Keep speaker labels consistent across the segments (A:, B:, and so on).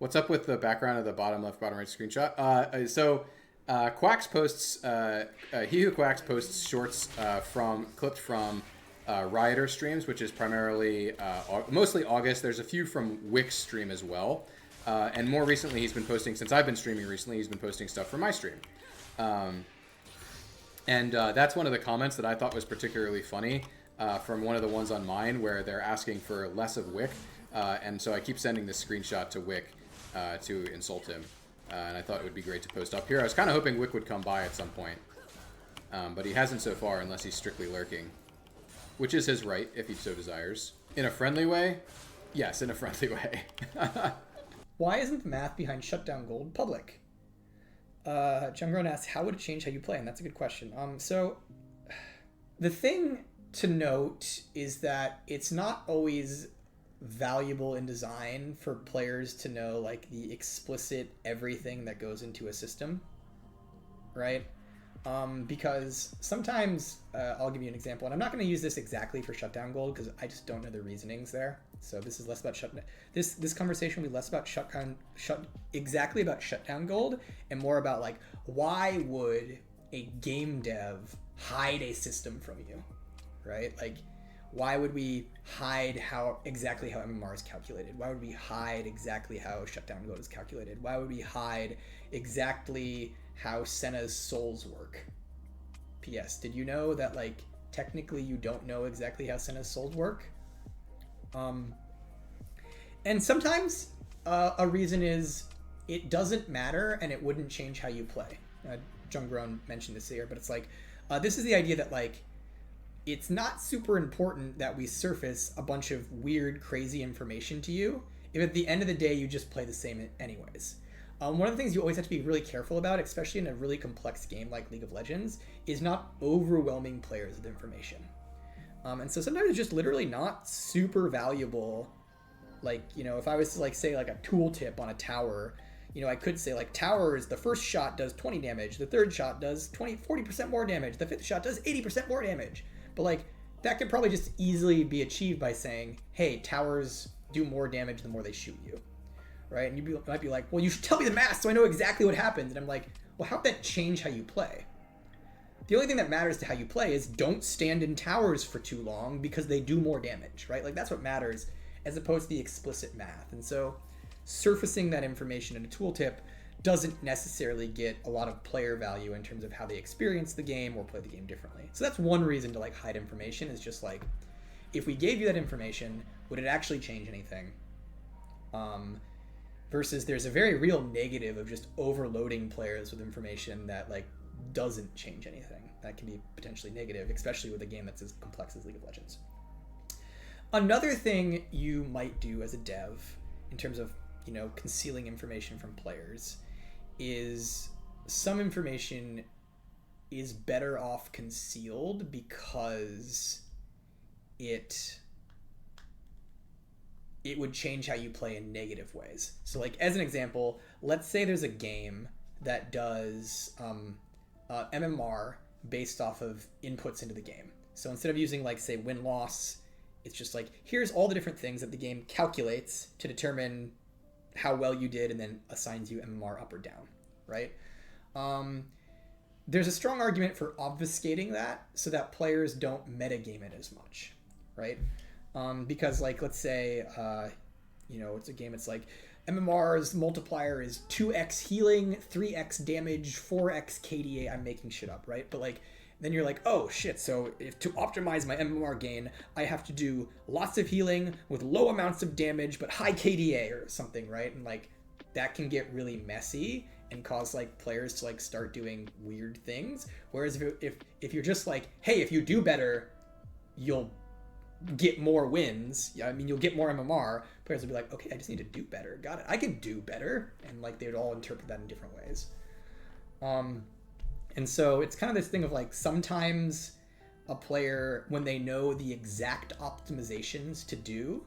A: What's up with the background of the bottom left, bottom right screenshot? Quacks posts, he who quacks posts shorts clipped from Rioter streams, which is primarily mostly August. There's a few from Wick's stream as well, and more recently he's been posting. Since I've been streaming recently, he's been posting stuff from my stream, and that's one of the comments that I thought was particularly funny from one of the ones on mine where they're asking for less of Wick, and so I keep sending this screenshot to Wick to insult him. And I thought it would be great to post up here. I was kind of hoping Wick would come by at some point. But he hasn't so far unless he's strictly lurking. Which is his right, if he so desires. In a friendly way? Yes, in a friendly way.
B: Why isn't the math behind Shutdown Gold public? Jungron asks, how would it change how you play? And that's a good question. So the thing to note is that it's not always valuable in design for players to know like the explicit everything that goes into a system, right? Because sometimes I'll give you an example, and I'm not going to use this exactly for Shutdown Gold because I just don't know the reasonings there. So this is less about Shutdown. This conversation will be less about Shutdown Gold and more about like why would a game dev hide a system from you, right? Like, why would we hide exactly how MMR is calculated? Why would we hide exactly how Shutdown Gold is calculated? Why would we hide exactly how Senna's souls work? P.S. Did you know that like technically you don't know exactly how Senna's souls work? And sometimes a reason is it doesn't matter and it wouldn't change how you play. Jungron mentioned this here, but it's like this is the idea that like it's not super important that we surface a bunch of weird, crazy information to you if at the end of the day you just play the same anyways. One of the things you always have to be really careful about, especially in a really complex game like League of Legends, is not overwhelming players with information. And so sometimes it's just literally not super valuable. Like, you know, if I was to like say like a tooltip on a tower, you know, I could say like towers, the first shot does 20 damage, the third shot does 40% more damage, the fifth shot does 80% more damage. But like that could probably just easily be achieved by saying, hey, towers do more damage the more they shoot you, right? And you might be like, well, you should tell me the math so I know exactly what happens. And I'm like, well, how would that change how you play? The only thing that matters to how you play is don't stand in towers for too long because they do more damage, right? Like that's what matters as opposed to the explicit math. And so surfacing that information in a tooltip doesn't necessarily get a lot of player value in terms of how they experience the game or play the game differently. So that's one reason to like hide information, is just like, if we gave you that information, would it actually change anything? Versus there's a very real negative of just overloading players with information that like doesn't change anything. That can be potentially negative, especially with a game that's as complex as League of Legends. Another thing you might do as a dev in terms of, you know, concealing information from players is some information is better off concealed because it would change how you play in negative ways. So like as an example, let's say there's a game that does MMR based off of inputs into the game. So instead of using like say win-loss, it's just like here's all the different things that the game calculates to determine how well you did and then assigns you MMR up or down, right? There's a strong argument for obfuscating that so that players don't metagame it as much, right? Because like, let's say, you know, it's a game, it's like MMR's multiplier is 2x healing, 3x damage, 4x KDA. I'm making shit up, right? But like, then you're like, oh shit, so if to optimize my MMR gain, I have to do lots of healing with low amounts of damage, but high KDA or something, right? And like, that can get really messy and cause like players to like start doing weird things. Whereas if you're just like, hey, if you do better, you'll get more wins. Yeah, I mean, you'll get more MMR. Players will be like, okay, I just need to do better. Got it. I can do better. And like, they would all interpret that in different ways. And so it's kind of this thing of like, sometimes a player, when they know the exact optimizations to do,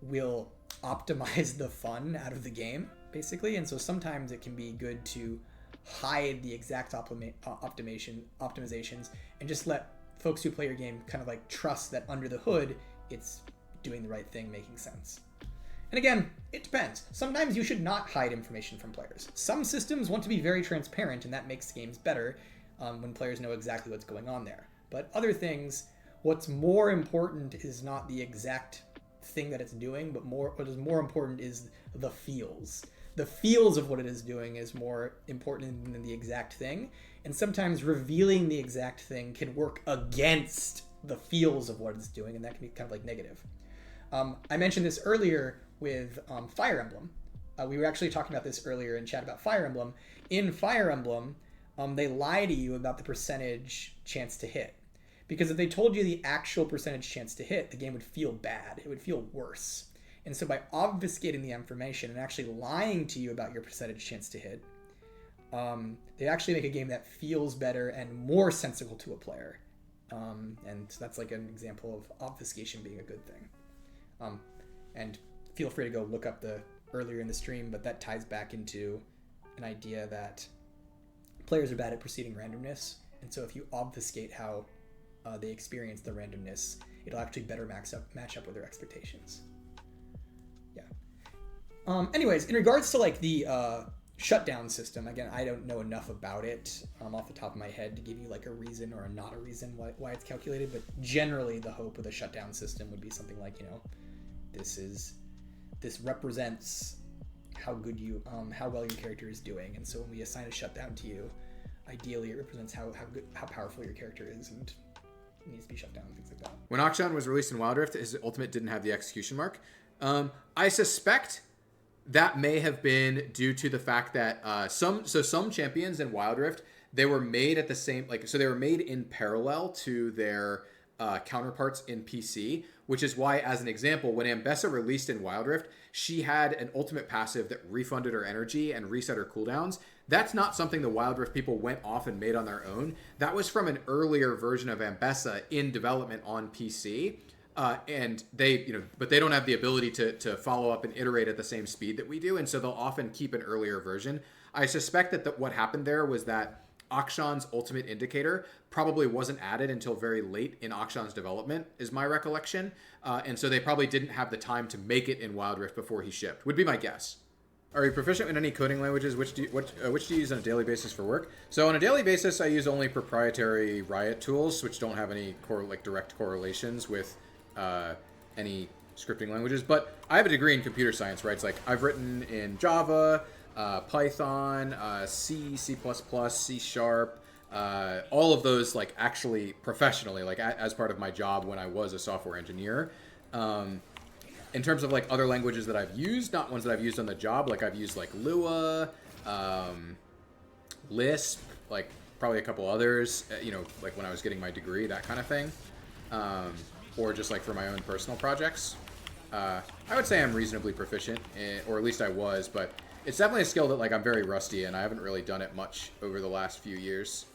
B: will optimize the fun out of the game, basically. And so sometimes it can be good to hide the exact optimizations and just let folks who play your game kind of like trust that under the hood, it's doing the right thing, making sense. And again, it depends. Sometimes you should not hide information from players. Some systems want to be very transparent, and that makes games better when players know exactly what's going on there. But other things, what's more important is not the exact thing that it's doing, but what is more important is the feels. The feels of what it is doing is more important than the exact thing. And sometimes revealing the exact thing can work against the feels of what it's doing, and that can be kind of like negative. I mentioned this earlier with Fire Emblem. We were actually talking about this earlier in chat about Fire Emblem. In Fire Emblem, they lie to you about the percentage chance to hit. Because if they told you the actual percentage chance to hit, the game would feel bad. It would feel worse. And so by obfuscating the information and actually lying to you about your percentage chance to hit, they actually make a game that feels better and more sensible to a player. And so that's like an example of obfuscation being a good thing. And feel free to go look up the earlier in the stream, but that ties back into an idea that players are bad at perceiving randomness. And so if you obfuscate how they experience the randomness, it'll actually better match up with their expectations. Yeah. Anyways, in regards to like the shutdown system, again, I don't know enough about it off the top of my head to give you like a reason or a not a reason why it's calculated, but generally the hope with a shutdown system would be something like, you know, this represents how good how well your character is doing, and so when we assign a shutdown to you, ideally it represents how powerful your character is and needs to be shut down and things like that.
A: When AKSHAN was released in Wild Rift, his ultimate didn't have the execution mark. I suspect that may have been due to the fact that some champions in Wild Rift, they were made at the same, they were made in parallel to their counterparts in PC, which is why, as an example, when AMBESSA released in Wild Rift, she had an ultimate passive that refunded her energy and reset her cooldowns. That's not something the Wild Rift people went off and made on their own. That was from an earlier version of AMBESSA in development on PC. And but they don't have the ability to follow up and iterate at the same speed that we do, and so they'll often keep an earlier version. I suspect that what happened there was that AKSHAN's ultimate indicator probably wasn't added until very late in AKSHAN's development, is my recollection, and so they probably didn't have the time to make it in Wild Rift before he shipped, would be my guess. Are you proficient in any coding languages? Which do you use on a daily basis for work? So on a daily basis, I use only proprietary Riot tools, which don't have any direct correlations with any scripting languages. But I have a degree in computer science, right? It's like I've written in Java, Python, C, C++, C#, all of those like actually professionally, like as part of my job when I was a software engineer. In terms of like other languages that I've used, not ones that I've used on the job, like I've used like Lua, Lisp, like probably a couple others, like when I was getting my degree, that kind of thing. Or just like for my own personal projects. I would say I'm reasonably proficient, or at least I was, but it's definitely a skill that like I'm very rusty in. I haven't really done it much over the last few years.